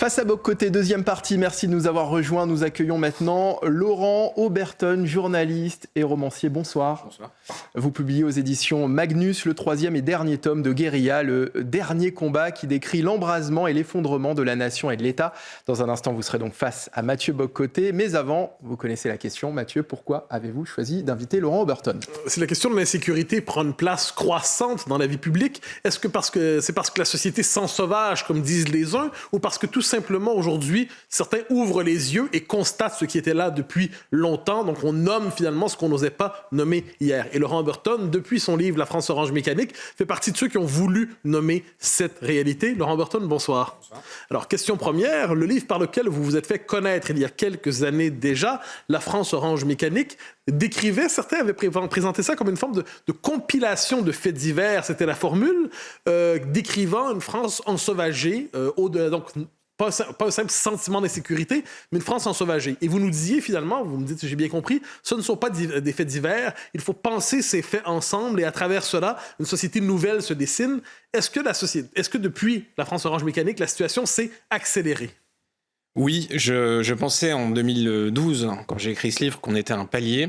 Face à Boc-Côté, deuxième partie, merci de nous avoir rejoints. Nous accueillons maintenant Laurent Oberton, journaliste et romancier. Bonsoir. Bonsoir. Vous publiez aux éditions Magnus le troisième et dernier tome de Guérilla, le dernier combat qui décrit l'embrasement et l'effondrement de la nation et de l'État. Dans un instant, vous serez donc face à Mathieu Boc-Côté. Mais avant, vous connaissez la question. Mathieu, pourquoi avez-vous choisi d'inviter Laurent Oberton ? Si la question de l'insécurité prend une place croissante dans la vie publique, est-ce que c'est parce que la société s'ensauvage, comme disent les uns, ou parce que tout simplement aujourd'hui, certains ouvrent les yeux et constatent ce qui était là depuis longtemps. Donc on nomme finalement ce qu'on n'osait pas nommer hier. Et Laurent Oberton, depuis son livre La France orange mécanique, fait partie de ceux qui ont voulu nommer cette réalité. Laurent Oberton, bonsoir. Bonsoir. Alors, question première, le livre par lequel vous vous êtes fait connaître il y a quelques années déjà, La France orange mécanique, décrivait, certains avaient présenté ça comme une forme de compilation de faits divers, c'était la formule, décrivant une France ensauvagée, donc pas un simple sentiment d'insécurité, mais une France ensauvagée. Et vous nous disiez finalement, vous me dites si j'ai bien compris, ce ne sont pas des faits divers, il faut penser ces faits ensemble et à travers cela, une société nouvelle se dessine. Est-ce que depuis la France orange mécanique, la situation s'est accélérée? Oui, je pensais en 2012, quand j'ai écrit ce livre, qu'on était à un palier,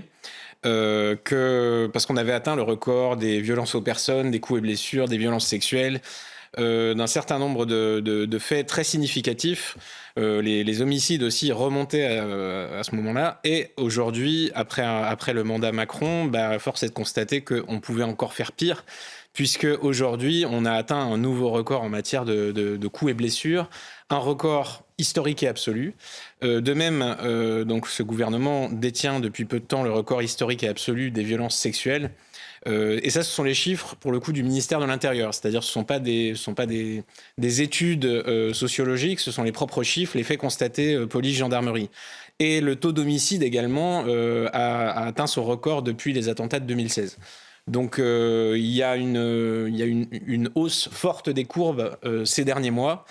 parce qu'on avait atteint le record des violences aux personnes, des coups et blessures, des violences sexuelles, d'un certain nombre de faits très significatifs. Les homicides aussi remontaient à ce moment-là. Et aujourd'hui, après le mandat Macron, force est de constater qu'on pouvait encore faire pire, puisque aujourd'hui, on a atteint un nouveau record en matière de coups et blessures, un record historique et absolu. De même, donc ce gouvernement détient depuis peu de temps le record historique et absolu des violences sexuelles. Et ça, ce sont les chiffres, pour le coup, du ministère de l'Intérieur. C'est-à-dire, ce ne sont pas des études sociologiques, ce sont les propres chiffres, les faits constatés police, gendarmerie. Et le taux d'homicide également a atteint son record depuis les attentats de 2016. Donc, il y a une hausse forte des courbes ces derniers mois.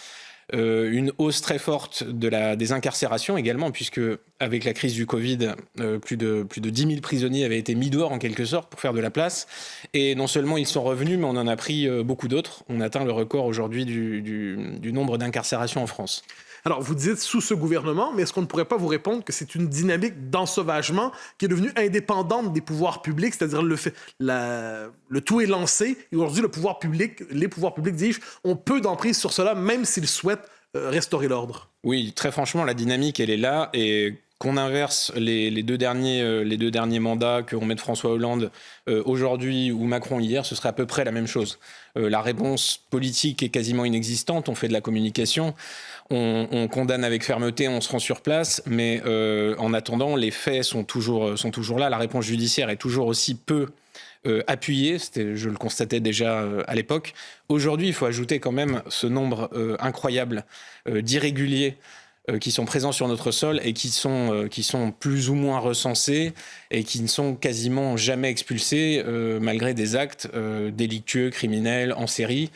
Une hausse très forte des incarcérations également, puisque avec la crise du Covid, plus de 10 000 prisonniers avaient été mis dehors en quelque sorte pour faire de la place. Et non seulement ils sont revenus, mais on en a pris beaucoup d'autres. On atteint le record aujourd'hui du nombre d'incarcérations en France. Alors, vous dites sous ce gouvernement, mais est-ce qu'on ne pourrait pas vous répondre que c'est une dynamique d'ensauvagement qui est devenue indépendante des pouvoirs publics, c'est-à-dire le tout est lancé et aujourd'hui les pouvoirs publics, dis-je, ont peu d'emprise sur cela, même s'ils souhaitent restaurer l'ordre? Oui, très franchement, la dynamique, elle est là et qu'on inverse les deux derniers mandats, qu'on mette François Hollande aujourd'hui ou Macron hier, ce serait à peu près la même chose. La réponse politique est quasiment inexistante, on fait de la communication, on condamne avec fermeté, on se rend sur place, mais en attendant, les faits sont toujours là, la réponse judiciaire est toujours aussi peu appuyée, je le constatais déjà à l'époque. Aujourd'hui, il faut ajouter quand même ce nombre incroyable d'irréguliers qui sont présents sur notre sol et qui sont plus ou moins recensés et qui ne sont quasiment jamais expulsés malgré des actes délictueux, criminels, en série.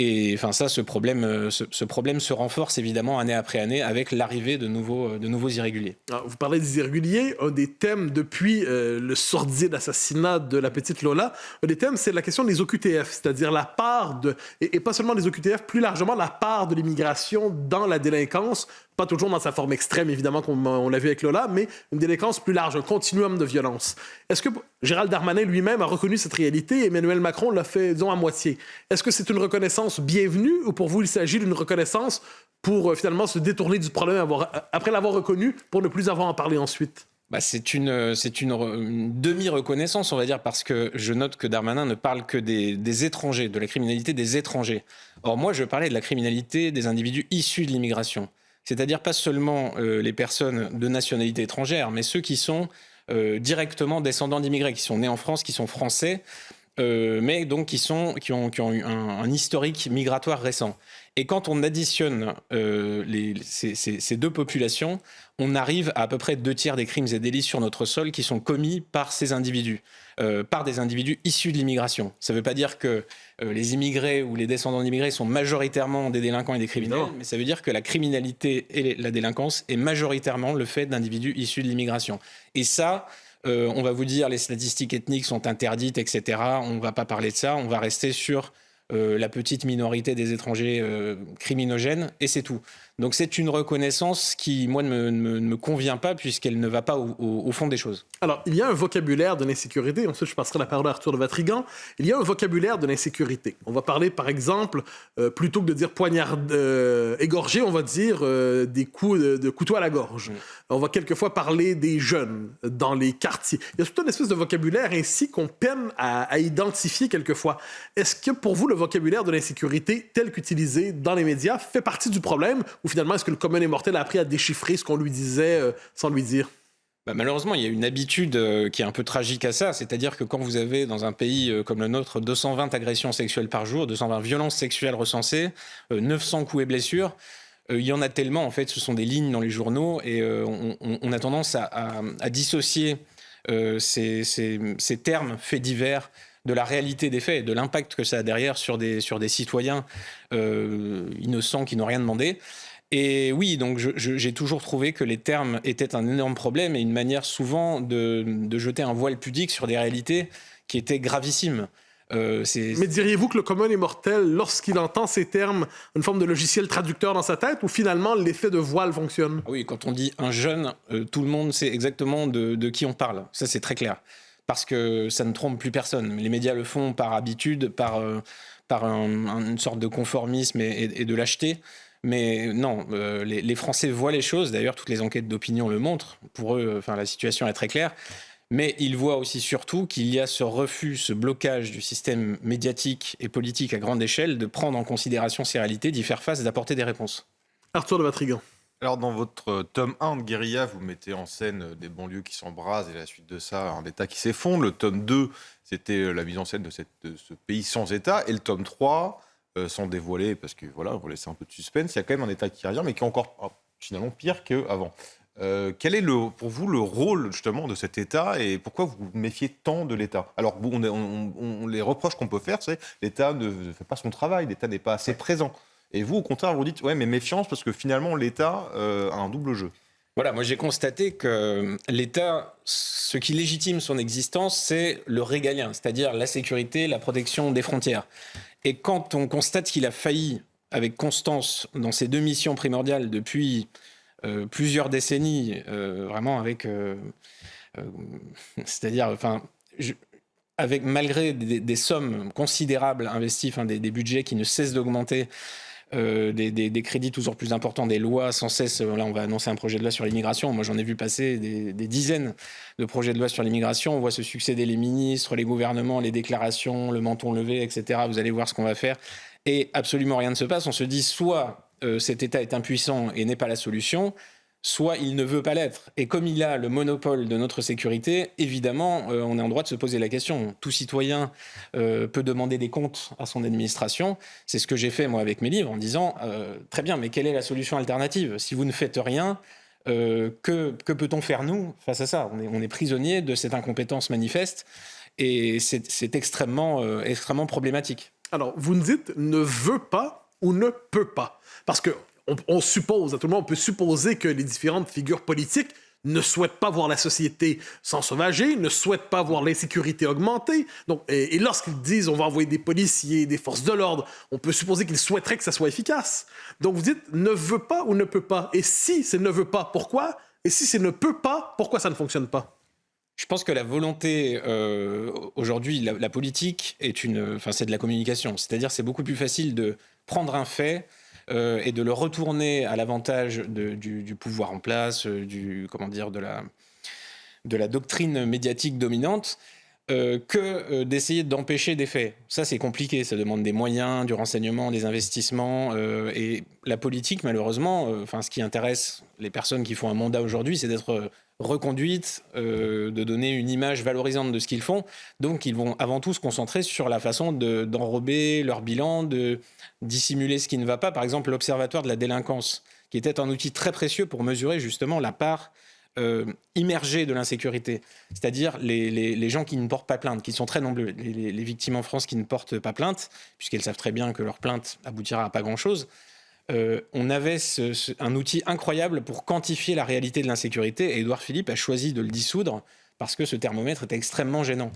Et enfin ça, ce problème se renforce évidemment année après année avec l'arrivée de nouveaux irréguliers. Alors, vous parlez des irréguliers, un des thèmes depuis le sordide assassinat de la petite Lola, un des thèmes c'est la question des OQTF, c'est-à-dire la part et pas seulement des OQTF, plus largement la part de l'immigration dans la délinquance, pas toujours dans sa forme extrême évidemment comme on l'a vu avec Lola, mais une délinquance plus large, un continuum de violence. Est-ce que Gérald Darmanin lui-même a reconnu cette réalité et Emmanuel Macron l'a fait, disons, à moitié? Est-ce que c'est une reconnaissance bienvenue ou pour vous il s'agit d'une reconnaissance pour finalement se détourner du problème après l'avoir reconnu pour ne plus avoir à en parler ensuite? C'est une demi-reconnaissance, on va dire, parce que je note que Darmanin ne parle que des étrangers, de la criminalité des étrangers. Or, moi, je parlais de la criminalité des individus issus de l'immigration. C'est-à-dire pas seulement les personnes de nationalité étrangère, mais ceux qui sont directement descendants d'immigrés, qui sont nés en France, qui sont français, mais donc qui ont eu un historique migratoire récent. Et quand on additionne ces deux populations, on arrive à peu près 2/3 des crimes et délits sur notre sol qui sont commis par ces individus, par des individus issus de l'immigration. Ça ne veut pas dire que les immigrés ou les descendants d'immigrés sont majoritairement des délinquants et des criminels, mais ça veut dire que la criminalité et la délinquance est majoritairement le fait d'individus issus de l'immigration. Et ça, on va vous dire les statistiques ethniques sont interdites, etc. On ne va pas parler de ça, on va rester sur la petite minorité des étrangers criminogènes, et c'est tout. Donc c'est une reconnaissance qui, moi, ne me convient pas, puisqu'elle ne va pas au fond des choses. Alors, il y a un vocabulaire de l'insécurité. Ensuite, je passerai la parole à Arthur de Vatrigan. Il y a un vocabulaire de l'insécurité. On va parler, par exemple, plutôt que de dire poignard égorgé, on va dire des coups de couteau à la gorge. On va quelquefois parler des jeunes dans les quartiers. Il y a toute une espèce de vocabulaire ainsi qu'on peine à identifier quelquefois. Est-ce que, pour vous, le vocabulaire de l'insécurité, tel qu'utilisé dans les médias, fait partie du problème? Ou finalement, est-ce que le commun des mortels a appris à déchiffrer ce qu'on lui disait sans lui dire? Malheureusement, il y a une habitude qui est un peu tragique à ça, c'est-à-dire que quand vous avez dans un pays comme le nôtre 220 agressions sexuelles par jour, 220 violences sexuelles recensées, 900 coups et blessures, il y en a tellement, en fait, ce sont des lignes dans les journaux, et on a tendance à dissocier ces termes faits divers de la réalité des faits, de l'impact que ça a derrière sur des citoyens innocents qui n'ont rien demandé. Et oui, donc j'ai toujours trouvé que les termes étaient un énorme problème et une manière souvent de jeter un voile pudique sur des réalités qui étaient gravissimes. Mais diriez-vous que le commun des mortels, lorsqu'il entend ces termes, une forme de logiciel traducteur dans sa tête, ou finalement l'effet de voile fonctionne? Oui, quand on dit un jeune, tout le monde sait exactement de qui on parle. Ça, c'est très clair. Parce que ça ne trompe plus personne. Les médias le font par habitude, par une sorte de conformisme et de lâcheté. Mais non, les Français voient les choses. D'ailleurs, toutes les enquêtes d'opinion le montrent. Pour eux, la situation est très claire. Mais ils voient aussi surtout qu'il y a ce refus, ce blocage du système médiatique et politique à grande échelle de prendre en considération ces réalités, d'y faire face et d'apporter des réponses. Arthur de Vatrigan. Alors, dans votre tome 1 de Guérilla, vous mettez en scène des banlieues qui s'embrasent et à la suite de ça, un État qui s'effondre. Le tome 2, c'était la mise en scène de ce pays sans État. Et le tome 3, sans dévoiler, parce que voilà, on va laisser un peu de suspense, il y a quand même un État qui revient, mais qui est encore finalement pire qu'avant. Quel est pour vous le rôle justement de cet État et pourquoi vous vous méfiez tant de l'État? Alors, les reproches qu'on peut faire, c'est l'État ne fait pas son travail, l'État n'est pas assez présent. Et vous, au contraire, vous dites, ouais, mais méfiance, parce que finalement, l'État a un double jeu. Voilà, moi j'ai constaté que l'État, ce qui légitime son existence, c'est le régalien, c'est-à-dire la sécurité, la protection des frontières. Et quand on constate qu'il a failli avec constance dans ses deux missions primordiales depuis plusieurs décennies, vraiment avec... c'est-à-dire, avec malgré des sommes considérables investies, des budgets qui ne cessent d'augmenter, des crédits toujours plus importants, des lois sans cesse. Là, on va annoncer un projet de loi sur l'immigration. Moi, j'en ai vu passer des dizaines de projets de loi sur l'immigration. On voit se succéder les ministres, les gouvernements, les déclarations, le menton levé, etc. Vous allez voir ce qu'on va faire. Et absolument rien ne se passe. On se dit soit cet État est impuissant et n'est pas la solution, soit il ne veut pas l'être. Et comme il a le monopole de notre sécurité, évidemment, on est en droit de se poser la question. Tout citoyen peut demander des comptes à son administration. C'est ce que j'ai fait, moi, avec mes livres, en disant, très bien, mais quelle est la solution alternative? Si vous ne faites rien, que peut-on faire, nous, face à ça? On est prisonnier de cette incompétence manifeste, et c'est extrêmement problématique. Alors, vous nous dites « ne veut pas » ou « ne peut pas ». Parce que on suppose, à tout le monde, on peut supposer que les différentes figures politiques ne souhaitent pas voir la société s'ensauvager, ne souhaitent pas voir l'insécurité augmenter. Donc, et lorsqu'ils disent on va envoyer des policiers, des forces de l'ordre, on peut supposer qu'ils souhaiteraient que ça soit efficace. Donc vous dites ne veut pas ou ne peut pas. Et si c'est ne veut pas, pourquoi? Et si c'est ne peut pas, pourquoi ça ne fonctionne pas? Je pense que la volonté, aujourd'hui, la politique c'est de la communication. C'est-à-dire c'est beaucoup plus facile de prendre un fait et de le retourner à l'avantage du pouvoir en place, de la doctrine médiatique dominante, que d'essayer d'empêcher des faits. Ça, c'est compliqué. Ça demande des moyens, du renseignement, des investissements. Et la politique, malheureusement, ce qui intéresse les personnes qui font un mandat aujourd'hui, c'est d'être reconduites, de donner une image valorisante de ce qu'ils font. Donc, ils vont avant tout se concentrer sur la façon d'enrober leur bilan, de dissimuler ce qui ne va pas. Par exemple, l'Observatoire de la délinquance, qui était un outil très précieux pour mesurer justement la part immergée de l'insécurité. C'est-à-dire les gens qui ne portent pas plainte, qui sont très nombreux, les victimes en France qui ne portent pas plainte, puisqu'elles savent très bien que leur plainte aboutira à pas grand-chose. On avait un outil incroyable pour quantifier la réalité de l'insécurité, et Édouard Philippe a choisi de le dissoudre parce que ce thermomètre était extrêmement gênant.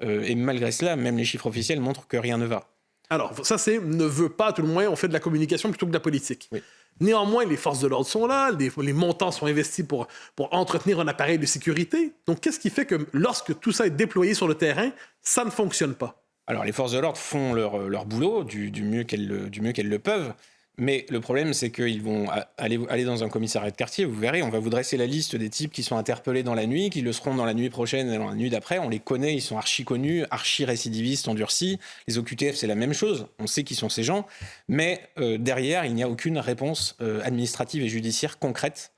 Et malgré cela, même les chiffres officiels montrent que rien ne va. Alors, ça, c'est ne veut pas, à tout le moins, on fait de la communication plutôt que de la politique. Oui. Néanmoins, les forces de l'ordre sont là, les montants sont investis pour entretenir un appareil de sécurité. Donc, qu'est-ce qui fait que lorsque tout ça est déployé sur le terrain, ça ne fonctionne pas? Alors, les forces de l'ordre font leur boulot du mieux qu'elles le peuvent. Mais le problème, c'est qu'ils vont aller dans un commissariat de quartier, vous verrez, on va vous dresser la liste des types qui sont interpellés dans la nuit, qui le seront dans la nuit prochaine et dans la nuit d'après. On les connaît, ils sont archi connus, archi récidivistes, endurcis. Les OQTF, c'est la même chose, on sait qui sont ces gens. Mais derrière, il n'y a aucune réponse administrative et judiciaire concrète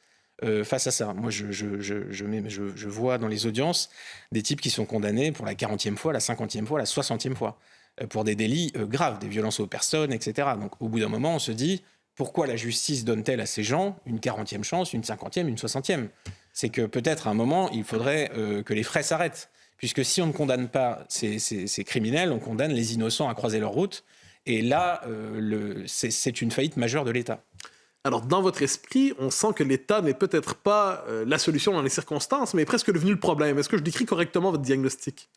face à ça. Moi, je vois dans les audiences des types qui sont condamnés pour la 40e fois, la 50e fois, la 60e fois. Pour des délits graves, des violences aux personnes, etc. Donc au bout d'un moment, on se dit, pourquoi la justice donne-t-elle à ces gens une 40e chance, une 50e, une 60e? C'est que peut-être à un moment, il faudrait que les frais s'arrêtent. Puisque si on ne condamne pas ces criminels, on condamne les innocents à croiser leur route. Et là, c'est une faillite majeure de l'État. Alors, dans votre esprit, on sent que l'État n'est peut-être pas la solution dans les circonstances, mais est presque devenu le problème. Est-ce que je décris correctement votre diagnostic?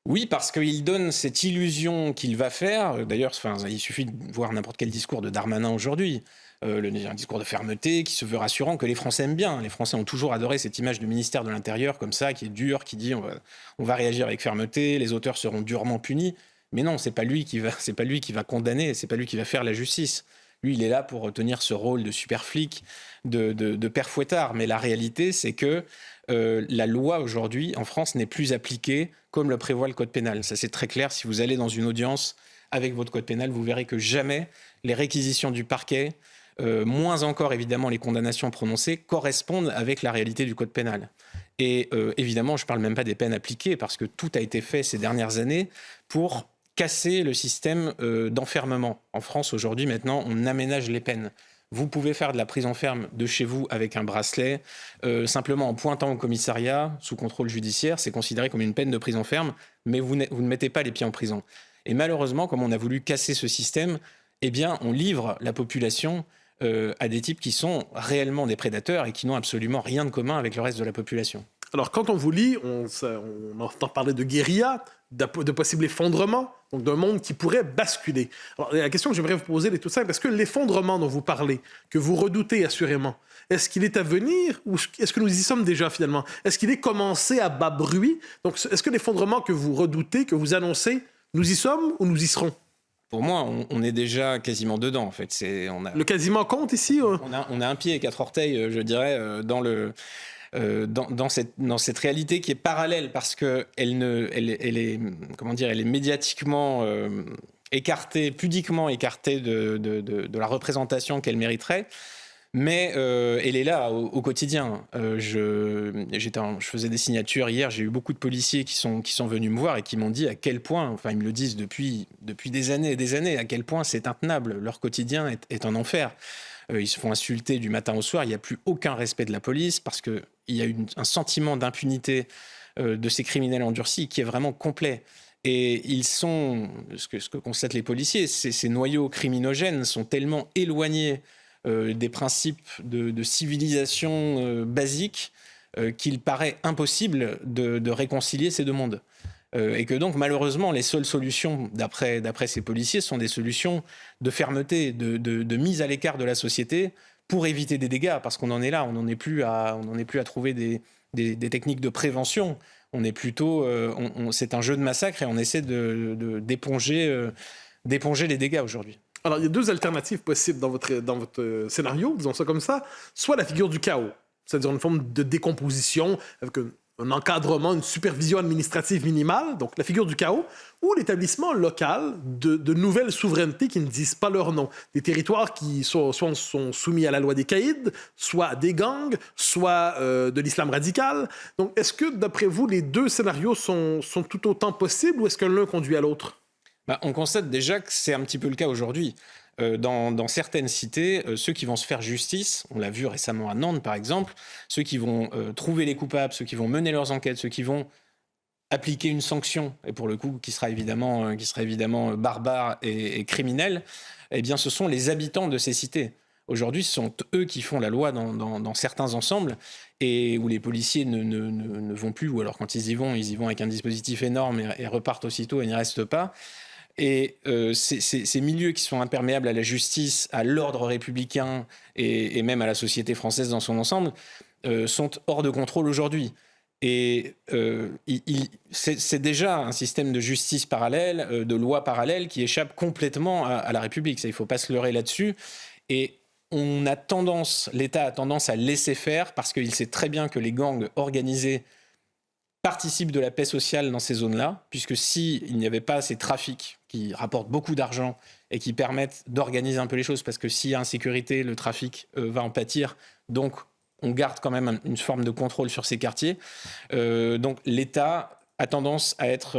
Oui, parce qu'il donne cette illusion qu'il va faire. D'ailleurs, il suffit de voir n'importe quel discours de Darmanin aujourd'hui. Un discours de fermeté qui se veut rassurant, que les Français aiment bien. Les Français ont toujours adoré cette image du ministère de l'Intérieur comme ça, qui est dur, qui dit on va réagir avec fermeté, les auteurs seront durement punis. Mais non, c'est pas lui qui va condamner, c'est pas lui qui va faire la justice. Lui, il est là pour tenir ce rôle de super flic, de père fouettard. Mais la réalité, c'est que la loi aujourd'hui en France n'est plus appliquée comme le prévoit le code pénal. Ça, c'est très clair. Si vous allez dans une audience avec votre code pénal, vous verrez que jamais les réquisitions du parquet, moins encore évidemment les condamnations prononcées, correspondent avec la réalité du code pénal. Et évidemment, je ne parle même pas des peines appliquées, parce que tout a été fait ces dernières années pour casser le système d'enfermement. En France, aujourd'hui, maintenant, on aménage les peines. Vous pouvez faire de la prison ferme de chez vous avec un bracelet, simplement en pointant au commissariat, sous contrôle judiciaire, c'est considéré comme une peine de prison ferme, mais vous ne mettez pas les pieds en prison. Et malheureusement, comme on a voulu casser ce système, eh bien, on livre la population à des types qui sont réellement des prédateurs et qui n'ont absolument rien de commun avec le reste de la population. Alors, quand on vous lit, on entend parler de guérilla, de possible effondrement, donc d'un monde qui pourrait basculer. Alors, la question que j'aimerais vous poser est tout simple. Est-ce que l'effondrement dont vous parlez, que vous redoutez assurément, est-ce qu'il est à venir ou est-ce que nous y sommes déjà finalement? Est-ce qu'il est commencé à bas bruit? Donc, est-ce que l'effondrement que vous redoutez, que vous annoncez, nous y sommes ou nous y serons? Pour moi, on est déjà quasiment dedans, en fait. Le quasiment compte ici? On a un pied et 4 orteils, je dirais, dans cette réalité qui est parallèle, parce qu'elle est médiatiquement écartée, pudiquement écartée de la représentation qu'elle mériterait. Mais elle est là au quotidien. Je faisais des signatures hier, j'ai eu beaucoup de policiers qui sont venus me voir et qui m'ont dit à quel point, enfin ils me le disent depuis des années et des années, à quel point c'est intenable. Leur quotidien est un enfer. Ils se font insulter du matin au soir, il n'y a plus aucun respect de la police parce qu'il y a un sentiment d'impunité de ces criminels endurcis qui est vraiment complet. Et ce que constatent les policiers, ces noyaux criminogènes sont tellement éloignés des principes de civilisation basiques qu'il paraît impossible de réconcilier ces deux mondes. Et que donc, malheureusement, les seules solutions, d'après ces policiers, sont des solutions de fermeté, de mise à l'écart de la société pour éviter des dégâts, parce qu'on en est là, on n'en est plus à trouver des techniques de prévention. On est plutôt, c'est un jeu de massacre et on essaie d'éponger les dégâts aujourd'hui. Alors, il y a deux alternatives possibles dans votre scénario, disons ça comme ça. Soit la figure du chaos, c'est-à-dire une forme de décomposition avec un encadrement, une supervision administrative minimale, donc la figure du chaos, ou l'établissement local de nouvelles souverainetés qui ne disent pas leur nom. Des territoires qui soit sont soumis à la loi des caïds, soit à des gangs, soit de l'islam radical. Donc, est-ce que, d'après vous, les deux scénarios sont tout autant possibles ou est-ce que l'un conduit à l'autre? On constate déjà que c'est un petit peu le cas aujourd'hui. Dans certaines cités, ceux qui vont se faire justice, on l'a vu récemment à Nantes par exemple, ceux qui vont trouver les coupables, ceux qui vont mener leurs enquêtes, ceux qui vont appliquer une sanction, et pour le coup qui sera évidemment barbare et criminel, eh bien ce sont les habitants de ces cités. Aujourd'hui, ce sont eux qui font la loi dans certains ensembles et où les policiers ne vont plus, ou alors quand ils y vont avec un dispositif énorme et repartent aussitôt et n'y restent pas. Et ces milieux qui sont imperméables à la justice, à l'ordre républicain et même à la société française dans son ensemble, sont hors de contrôle aujourd'hui. Et c'est déjà un système de justice parallèle, de loi parallèle qui échappe complètement à la République. Ça, il ne faut pas se leurrer là-dessus. Et l'État a tendance à laisser faire parce qu'il sait très bien que les gangs organisés participent de la paix sociale dans ces zones-là, puisque s'il n'y avait pas ces trafics qui rapportent beaucoup d'argent et qui permettent d'organiser un peu les choses, parce que s'il y a insécurité, le trafic va en pâtir, donc on garde quand même une forme de contrôle sur ces quartiers. Donc l'État a tendance à être,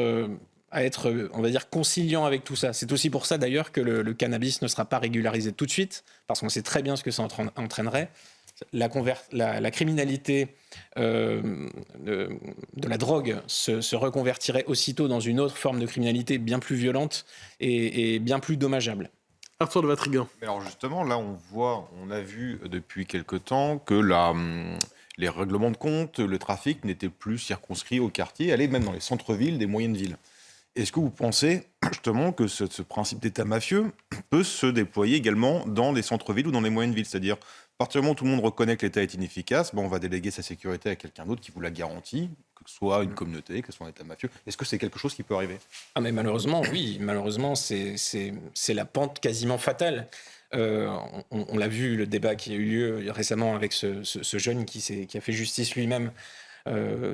on va dire, conciliant avec tout ça. C'est aussi pour ça d'ailleurs que le cannabis ne sera pas régularisé tout de suite, parce qu'on sait très bien ce que ça entraînerait. La criminalité de la drogue se reconvertirait aussitôt dans une autre forme de criminalité bien plus violente et bien plus dommageable. Arthur de Vatrigan. Mais alors justement, là, on a vu depuis quelque temps que les règlements de compte, le trafic n'était plus circonscrit au quartier, allait même dans les centres-villes des moyennes villes. Est-ce que vous pensez justement que ce principe d'État mafieux peut se déployer également dans les centres-villes ou dans les moyennes villes ? C'est-à-dire, à partir du moment où tout le monde reconnaît que l'État est inefficace, on va déléguer sa sécurité à quelqu'un d'autre qui vous la garantit, que ce soit une communauté, que ce soit un État mafieux. Est-ce que c'est quelque chose qui peut arriver ? Ah mais malheureusement, oui. Malheureusement, c'est la pente quasiment fatale. On l'a vu, le débat qui a eu lieu récemment avec ce jeune qui a fait justice lui-même.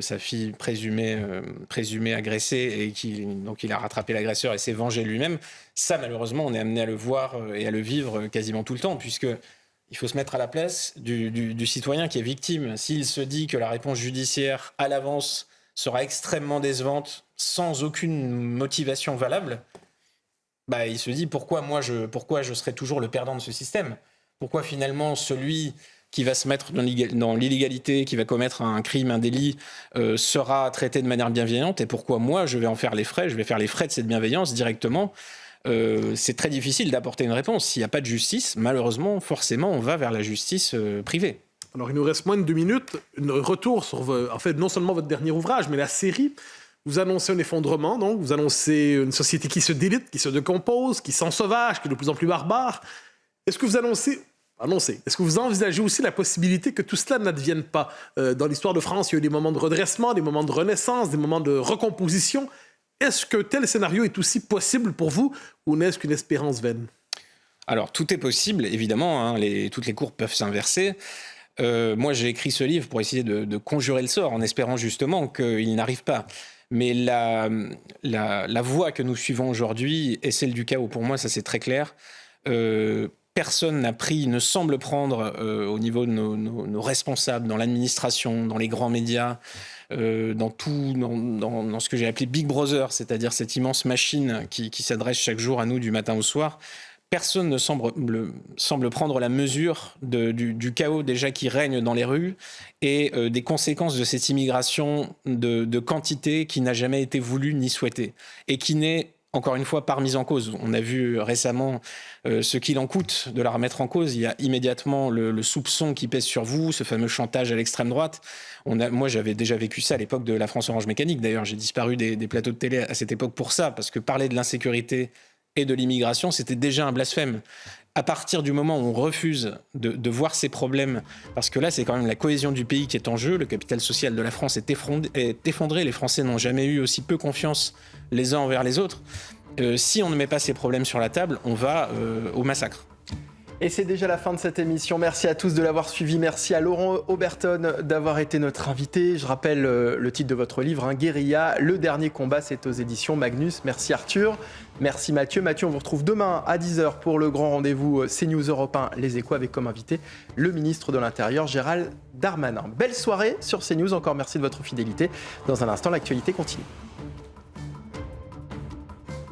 Sa fille présumée agressée et donc il a rattrapé l'agresseur et s'est vengé lui-même. Ça, malheureusement, on est amené à le voir et à le vivre quasiment tout le temps, puisque il faut se mettre à la place du citoyen qui est victime. S'il se dit que la réponse judiciaire à l'avance sera extrêmement décevante, sans aucune motivation valable, il se dit pourquoi je serai toujours le perdant de ce système ? Pourquoi finalement celui qui va se mettre dans l'illégalité, qui va commettre un crime, un délit, sera traité de manière bienveillante, et pourquoi moi je vais en faire les frais, je vais faire les frais de cette bienveillance directement. C'est très difficile d'apporter une réponse. S'il n'y a pas de justice, malheureusement, forcément, on va vers la justice privée. Alors, il nous reste moins de 2 minutes. Un retour sur, non seulement votre dernier ouvrage, mais la série. Vous annoncez un effondrement, donc. Vous annoncez une société qui se délite, qui se décompose, qui s'ensauvage, qui est de plus en plus barbare. Est-ce que vous Est-ce que vous envisagez aussi la possibilité que tout cela n'advienne pas ? Dans l'histoire de France, il y a eu des moments de redressement, des moments de renaissance, des moments de recomposition. Est-ce que tel scénario est aussi possible pour vous ou n'est-ce qu'une espérance vaine ? Alors, tout est possible, évidemment. Toutes les courbes peuvent s'inverser. Moi, j'ai écrit ce livre pour essayer de conjurer le sort, en espérant justement qu'il n'arrive pas. Mais la voie que nous suivons aujourd'hui est celle du chaos. Pour moi, ça c'est très clair. Personne ne semble prendre au niveau de nos responsables, dans l'administration, dans les grands médias, dans ce que j'ai appelé Big Brother, c'est-à-dire cette immense machine qui s'adresse chaque jour à nous du matin au soir. Personne ne semble prendre la mesure du chaos déjà qui règne dans les rues et des conséquences de cette immigration de quantité qui n'a jamais été voulue ni souhaitée et qui n'est encore une fois, pas remise en cause. On a vu récemment ce qu'il en coûte de la remettre en cause. Il y a immédiatement le soupçon qui pèse sur vous, ce fameux chantage à l'extrême droite. Moi, j'avais déjà vécu ça à l'époque de la France Orange Mécanique. D'ailleurs, j'ai disparu des plateaux de télé à cette époque pour ça, parce que parler de l'insécurité et de l'immigration, c'était déjà un blasphème. À partir du moment où on refuse de voir ces problèmes, parce que là, c'est quand même la cohésion du pays qui est en jeu, le capital social de la France est effondré, les Français n'ont jamais eu aussi peu confiance les uns envers les autres. Si on ne met pas ces problèmes sur la table, on va au massacre. Et c'est déjà la fin de cette émission. Merci à tous de l'avoir suivi. Merci à Laurent Oberton d'avoir été notre invité. Je rappelle le titre de votre livre, Guérilla, le dernier combat, c'est aux éditions Magnus. Merci Arthur, merci Mathieu. Mathieu, on vous retrouve demain à 10h pour le grand rendez-vous CNews Europe 1, Les Échos, avec comme invité le ministre de l'Intérieur, Gérald Darmanin. Belle soirée sur CNews, encore merci de votre fidélité. Dans un instant, l'actualité continue.